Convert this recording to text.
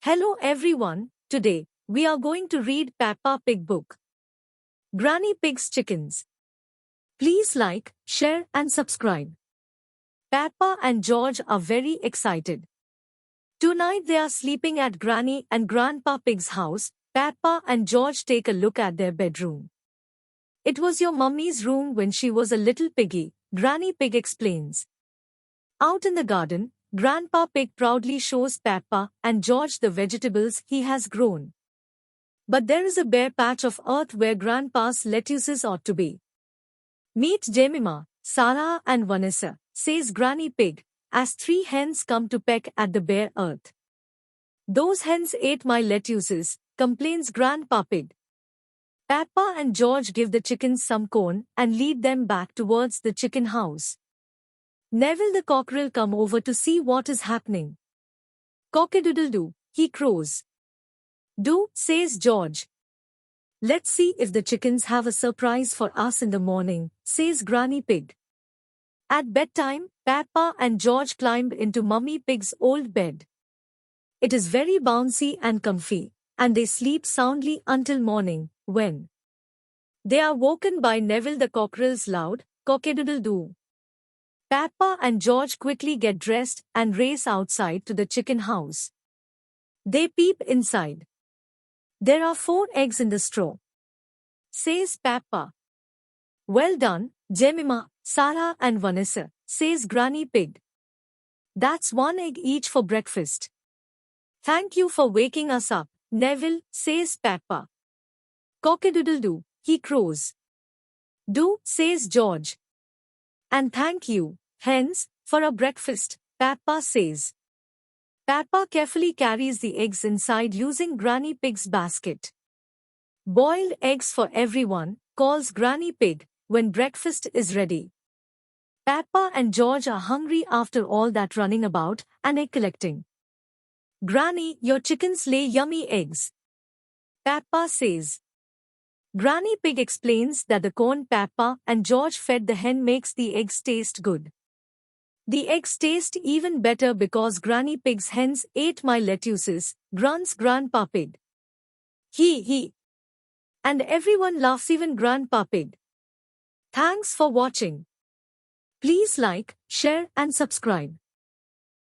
Hello everyone, today we are going to read Peppa Pig book, Granny Pig's Chickens. Please like, share and subscribe. Peppa and George are very excited. Tonight they are sleeping at Granny and Grandpa Pig's house. Peppa and George take a look at their bedroom. It was your mummy's room when she was a little piggy, Granny Pig explains. Out in the garden, Grandpa Pig proudly shows Peppa and George the vegetables he has grown. But there is a bare patch of earth where Grandpa's lettuces ought to be. Meet Jemima, Sarah and Vanessa, says Granny Pig, as 3 hens come to peck at the bare earth. Those hens ate my lettuces, complains Grandpa Pig. Peppa and George give the chickens some corn and lead them back towards the chicken house. Neville the cockerel come over to see what is happening. Cock-a-doodle-doo, he crows. Do, says George. Let's see if the chickens have a surprise for us in the morning, says Granny Pig. At bedtime, Peppa and George climb into Mummy Pig's old bed. It is very bouncy and comfy, and they sleep soundly until morning, when they are woken by Neville the cockerel's loud cock-a-doodle-doo. Peppa and George quickly get dressed and race outside to the chicken house. They peep inside. There are 4 eggs in the straw, says Peppa. Well done, Jemima, Sarah and Vanessa, says Granny Pig. That's 1 egg each for breakfast. Thank you for waking us up, Neville, says Peppa. Cock-a-doodle-doo, he crows. Do, says George. And thank you, hens, for a breakfast, Peppa says. Peppa carefully carries the eggs inside using Granny Pig's basket. Boiled eggs for everyone, calls Granny Pig, when breakfast is ready. Peppa and George are hungry after all that running about and egg collecting. Granny, your chickens lay yummy eggs, Peppa says. Granny Pig explains that the corn Peppa and George fed the hen makes the eggs taste good. The eggs taste even better because Granny Pig's hens ate my lettuces, grunts Grandpa Pig. He. And everyone laughs, even Grandpa Pig. Thanks for watching. Please like, share and subscribe.